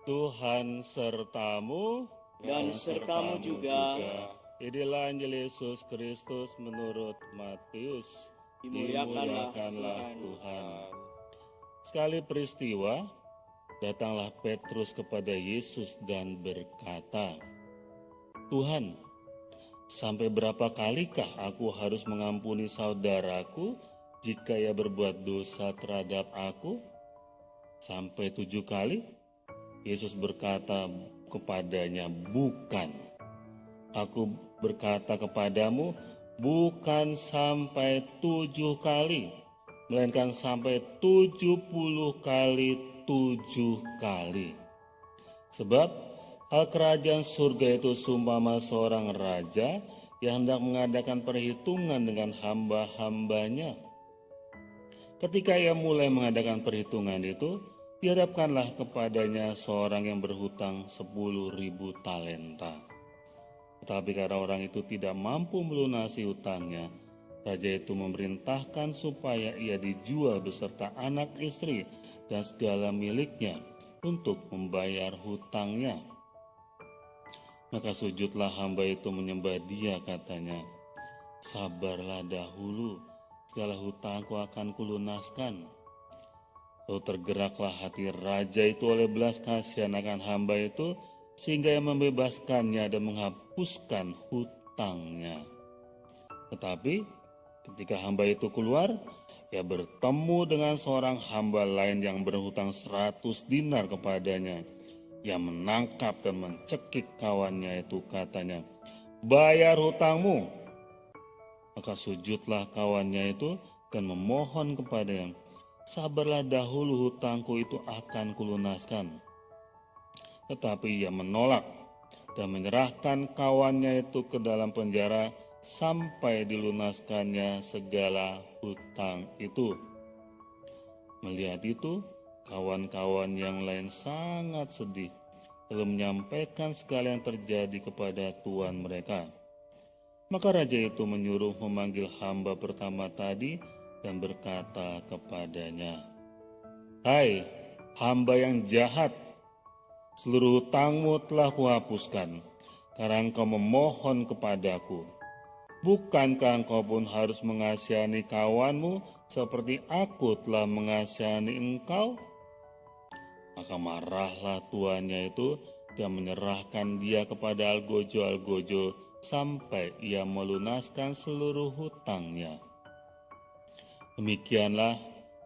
Tuhan sertamu dan sertamu juga. Inilah Injil Yesus Kristus menurut Matius. Dimuliakanlah Tuhan. Sekali peristiwa, datanglah Petrus kepada Yesus dan berkata, "Tuhan, sampai berapa kalikah aku harus mengampuni saudaraku jika ia berbuat dosa terhadap aku? Sampai 7 kali?" Yesus berkata kepadanya, "Bukan. Aku berkata kepadamu, bukan sampai 7 kali, melainkan sampai 70 kali 7 kali. Sebab hal kerajaan surga itu seumpama seorang raja yang hendak mengadakan perhitungan dengan hamba-hambanya. Ketika ia mulai mengadakan perhitungan itu, dihadapkanlah kepadanya seorang yang berhutang 10.000 talenta. Tetapi karena orang itu tidak mampu melunasi hutangnya, raja itu memerintahkan supaya ia dijual beserta anak istri dan segala miliknya untuk membayar hutangnya. Maka sujudlah hamba itu menyembah dia, katanya, 'Sabarlah dahulu, segala hutangku akan kulunaskan.' Lalu tergeraklah hati raja itu oleh belas kasihan akan hamba itu, sehingga ia membebaskannya dan menghapuskan hutangnya. Tetapi ketika hamba itu keluar, ia bertemu dengan seorang hamba lain yang berhutang 100 dinar kepadanya. Ia menangkap dan mencekik kawannya itu, katanya, 'Bayar hutangmu.' Maka sujudlah kawannya itu dan memohon kepadanya, 'Sabarlah dahulu, hutangku itu akan kulunaskan.' Tetapi ia menolak dan menyerahkan kawannya itu ke dalam penjara sampai dilunaskannya segala hutang itu. Melihat itu, kawan-kawan yang lain sangat sedih, lalu menyampaikan segala yang terjadi kepada tuan mereka. Maka raja itu menyuruh memanggil hamba pertama tadi dan berkata kepadanya, 'Hai hamba yang jahat, seluruh hutangmu telah kuhapuskan karena engkau memohon kepadaku. Bukankah engkau pun harus mengasihani kawanmu seperti aku telah mengasihani engkau?' Maka marahlah tuannya itu dan menyerahkan dia kepada algojo-algojo sampai ia melunaskan seluruh hutangnya. Demikianlah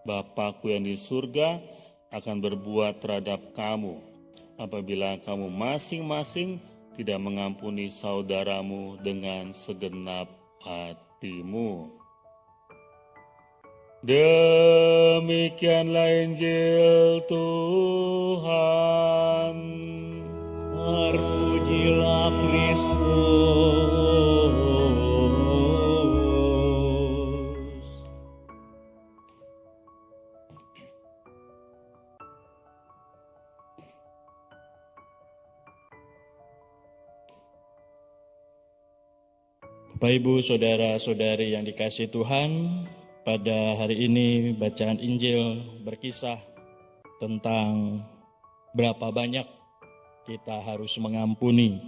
Bapakku yang di surga akan berbuat terhadap kamu apabila kamu masing-masing tidak mengampuni saudaramu dengan segenap hatimu." Demikianlah Injil Tuhan. Terpujilah Kristus. Bapak Ibu saudara-saudari yang dikasihi Tuhan, pada hari ini bacaan Injil berkisah tentang berapa banyak kita harus mengampuni,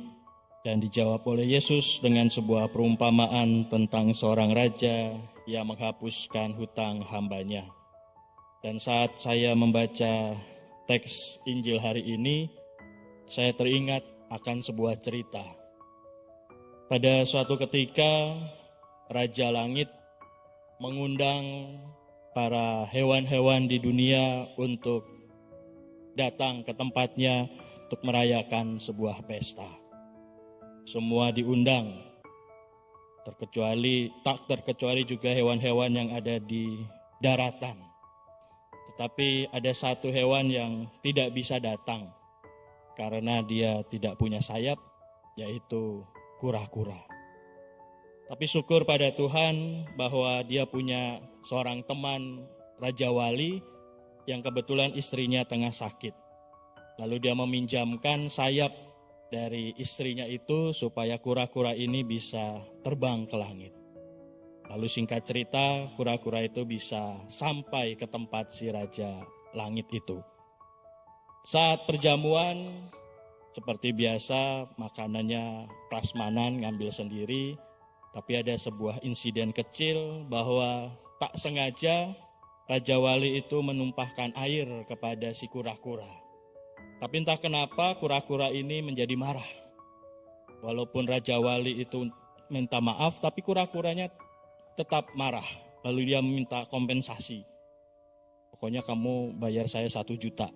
dan dijawab oleh Yesus dengan sebuah perumpamaan tentang seorang raja yang menghapuskan hutang hambanya. Dan saat saya membaca teks Injil hari ini, saya teringat akan sebuah cerita. Pada suatu ketika, Raja Langit mengundang para hewan-hewan di dunia untuk datang ke tempatnya untuk merayakan sebuah pesta. Semua diundang, tak terkecuali juga hewan-hewan yang ada di daratan. Tetapi ada satu hewan yang tidak bisa datang karena dia tidak punya sayap, yaitu kura-kura. Tapi syukur pada Tuhan bahwa dia punya seorang teman Raja Wali yang kebetulan istrinya tengah sakit. Lalu dia meminjamkan sayap dari istrinya itu supaya kura-kura ini bisa terbang ke langit. Lalu singkat cerita, kura-kura itu bisa sampai ke tempat si Raja Langit itu. Saat perjamuan, seperti biasa makanannya prasmanan ngambil sendiri, tapi ada sebuah insiden kecil bahwa tak sengaja Raja Wali itu menumpahkan air kepada si kura-kura. Tapi entah kenapa kura-kura ini menjadi marah. Walaupun Raja Wali itu minta maaf, tapi kura-kuranya tetap marah. Lalu dia meminta kompensasi. Pokoknya kamu bayar saya 1 juta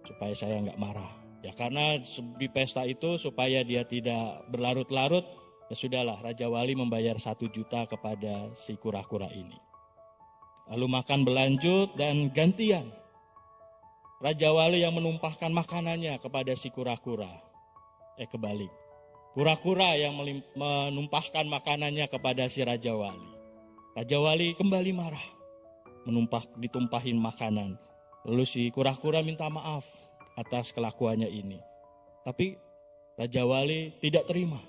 supaya saya nggak marah. Ya karena di pesta itu supaya dia tidak berlarut-larut, ya sudahlah Raja Wali membayar 1 juta kepada si kura-kura ini. Lalu makan berlanjut dan gantian. Raja Wali yang menumpahkan makanannya kepada si kura-kura. Kebalik. Kura-kura yang menumpahkan makanannya kepada si Raja Wali. Raja Wali kembali marah. Ditumpahin makanan. Lalu si kura-kura minta maaf atas kelakuannya ini. Tapi Raja Wali tidak terima.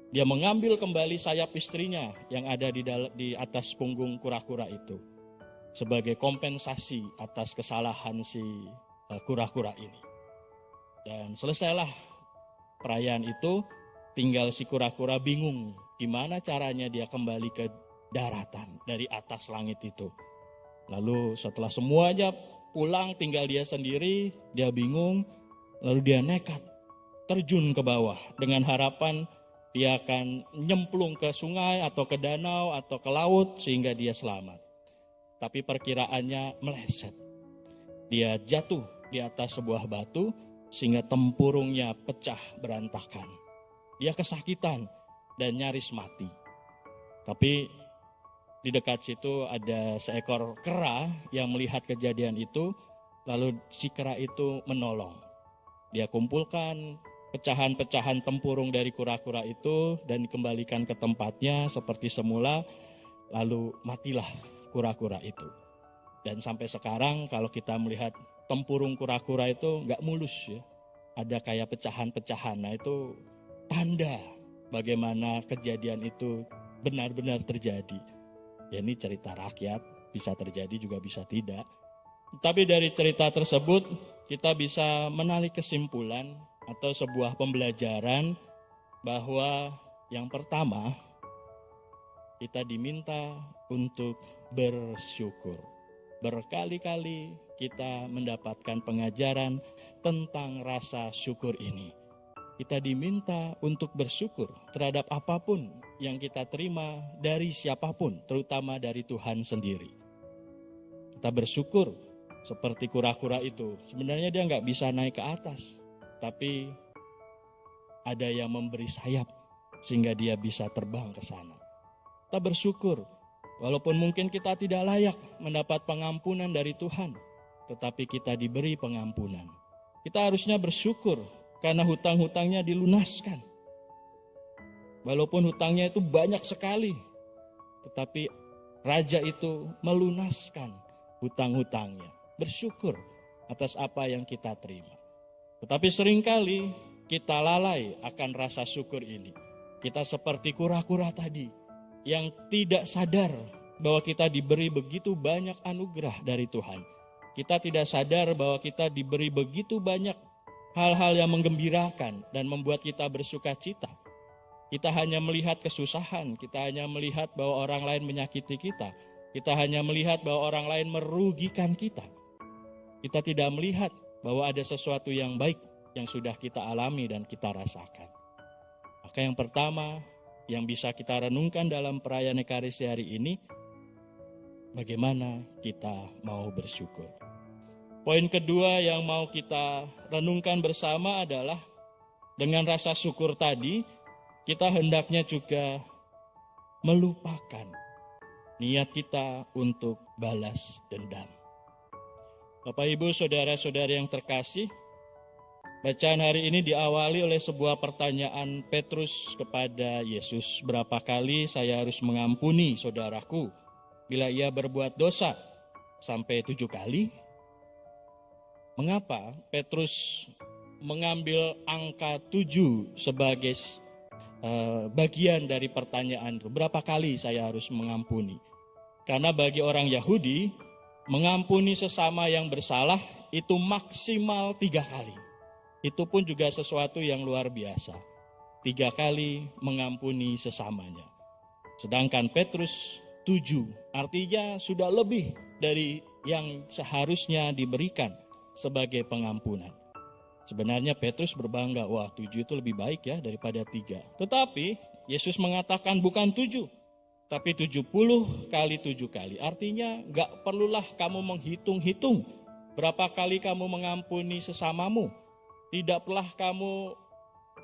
Dia mengambil kembali sayap istrinya yang ada di atas punggung kura-kura itu sebagai kompensasi atas kesalahan si kura-kura ini. Dan selesailah perayaan itu, tinggal si kura-kura bingung gimana caranya dia kembali ke daratan dari atas langit itu. Lalu setelah semuanya pulang tinggal dia sendiri, dia bingung, lalu dia nekat terjun ke bawah dengan harapan dia akan nyemplung ke sungai atau ke danau atau ke laut sehingga dia selamat. Tapi perkiraannya meleset. Dia jatuh di atas sebuah batu sehingga tempurungnya pecah berantakan. Dia kesakitan dan nyaris mati. Tapi di dekat situ ada seekor kera yang melihat kejadian itu, lalu si kera itu menolong. Dia kumpulkan pecahan-pecahan tempurung dari kura-kura itu dan dikembalikan ke tempatnya seperti semula, lalu matilah kura-kura itu. Dan sampai sekarang kalau kita melihat tempurung kura-kura itu nggak mulus ya, ada kayak pecahan-pecahan. Nah itu tanda bagaimana kejadian itu benar-benar terjadi. Ya ini cerita rakyat, bisa terjadi juga bisa tidak. Tapi dari cerita tersebut kita bisa menarik kesimpulan atau sebuah pembelajaran bahwa yang pertama kita diminta untuk bersyukur. Berkali-kali kita mendapatkan pengajaran tentang rasa syukur ini. Kita diminta untuk bersyukur terhadap apapun yang kita terima dari siapapun, terutama dari Tuhan sendiri. Kita bersyukur seperti kura-kura itu. Sebenarnya dia nggak bisa naik ke atas, tapi ada yang memberi sayap sehingga dia bisa terbang ke sana. Kita bersyukur walaupun mungkin kita tidak layak mendapat pengampunan dari Tuhan, tetapi kita diberi pengampunan. Kita harusnya bersyukur karena hutang-hutangnya dilunaskan. Walaupun hutangnya itu banyak sekali, tetapi raja itu melunaskan hutang-hutangnya. Bersyukur atas apa yang kita terima. Tetapi seringkali kita lalai akan rasa syukur ini. Kita seperti kura-kura tadi yang tidak sadar bahwa kita diberi begitu banyak anugerah dari Tuhan. Kita tidak sadar bahwa kita diberi begitu banyak hal-hal yang menggembirakan dan membuat kita bersuka cita. Kita hanya melihat kesusahan, kita hanya melihat bahwa orang lain menyakiti kita. Kita hanya melihat bahwa orang lain merugikan kita. Kita tidak melihat bahwa ada sesuatu yang baik yang sudah kita alami dan kita rasakan. Maka yang pertama yang bisa kita renungkan dalam perayaan Ekaristi hari ini, bagaimana kita mau bersyukur. Poin kedua yang mau kita renungkan bersama adalah dengan rasa syukur tadi, kita hendaknya juga melupakan niat kita untuk balas dendam. Bapak, Ibu, saudara-saudari yang terkasih, bacaan hari ini diawali oleh sebuah pertanyaan Petrus kepada Yesus. Berapa kali saya harus mengampuni saudaraku bila ia berbuat dosa? Sampai 7 kali? Mengapa Petrus mengambil angka 7 sebagai bagian dari pertanyaan itu? Berapa kali saya harus mengampuni? Karena bagi orang Yahudi, mengampuni sesama yang bersalah itu maksimal 3 kali. Itu pun juga sesuatu yang luar biasa. 3 kali mengampuni sesamanya. Sedangkan Petrus 7, artinya sudah lebih dari yang seharusnya diberikan sebagai pengampunan. Sebenarnya Petrus berbangga, wah 7 itu lebih baik ya daripada 3. Tetapi Yesus mengatakan bukan 7, tapi 70 kali 7 kali. Artinya gak perlulah kamu menghitung-hitung berapa kali kamu mengampuni sesamamu. Tidak perlulah kamu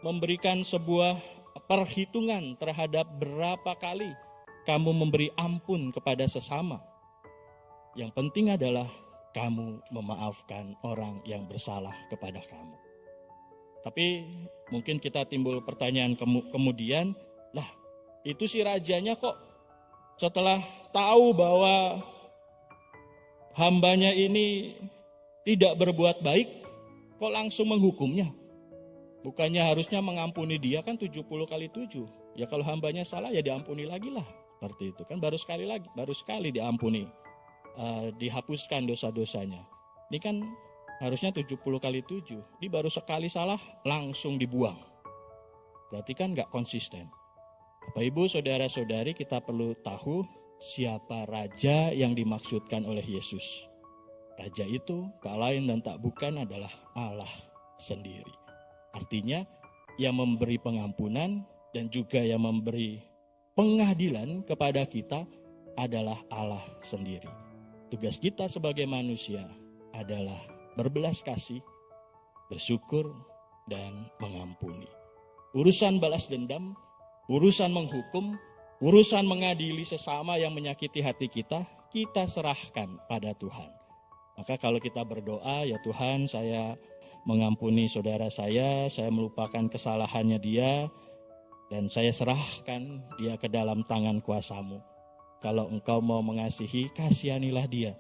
memberikan sebuah perhitungan terhadap berapa kali kamu memberi ampun kepada sesama. Yang penting adalah kamu memaafkan orang yang bersalah kepada kamu. Tapi mungkin kita timbul pertanyaan kemudian, lah itu si rajanya kok setelah tahu bahwa hambanya ini tidak berbuat baik, kok langsung menghukumnya? Bukannya harusnya mengampuni dia kan 70 kali 7. Ya kalau hambanya salah ya diampuni lagi lah. Seperti itu kan baru sekali diampuni. Dihapuskan dosa-dosanya. Ini kan harusnya 70 kali 7. Ini baru sekali salah langsung dibuang. Berarti kan gak konsisten. Bapak Ibu, saudara-saudari, kita perlu tahu siapa raja yang dimaksudkan oleh Yesus. Raja itu tak lain dan tak bukan adalah Allah sendiri. Artinya yang memberi pengampunan dan juga yang memberi pengadilan kepada kita adalah Allah sendiri. Tugas kita sebagai manusia adalah berbelas kasih, bersyukur, dan mengampuni. Urusan balas dendam, urusan menghukum, urusan mengadili sesama yang menyakiti hati kita serahkan pada Tuhan. Maka kalau kita berdoa, ya Tuhan saya mengampuni saudara saya melupakan kesalahannya dia, dan saya serahkan dia ke dalam tangan kuasa-Mu. Kalau Engkau mau mengasihi, kasihanilah dia.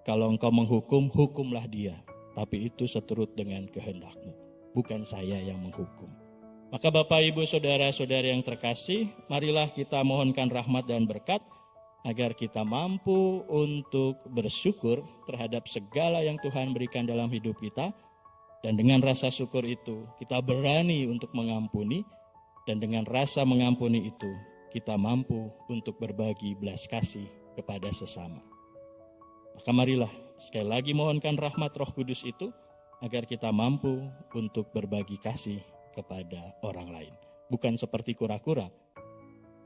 Kalau Engkau menghukum, hukumlah dia. Tapi itu seturut dengan kehendak-Mu, bukan saya yang menghukum. Maka Bapak, Ibu, saudara-saudari yang terkasih, marilah kita mohonkan rahmat dan berkat agar kita mampu untuk bersyukur terhadap segala yang Tuhan berikan dalam hidup kita. Dan dengan rasa syukur itu, kita berani untuk mengampuni. Dan dengan rasa mengampuni itu, kita mampu untuk berbagi belas kasih kepada sesama. Maka marilah sekali lagi mohonkan rahmat Roh Kudus itu agar kita mampu untuk berbagi kasih kepada orang lain. Bukan seperti kura-kura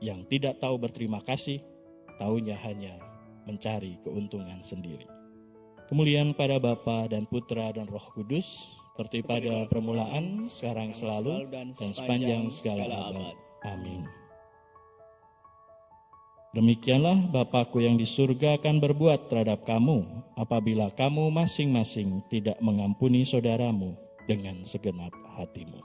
yang tidak tahu berterima kasih, taunya hanya mencari keuntungan sendiri. Kemuliaan pada Bapa dan Putra dan Roh Kudus, seperti pada permulaan, sekarang selalu, dan sepanjang segala abad. Amin. Demikianlah Bapa-Ku yang di surga akan berbuat terhadap kamu apabila kamu masing-masing tidak mengampuni saudaramu dengan segenap hatimu.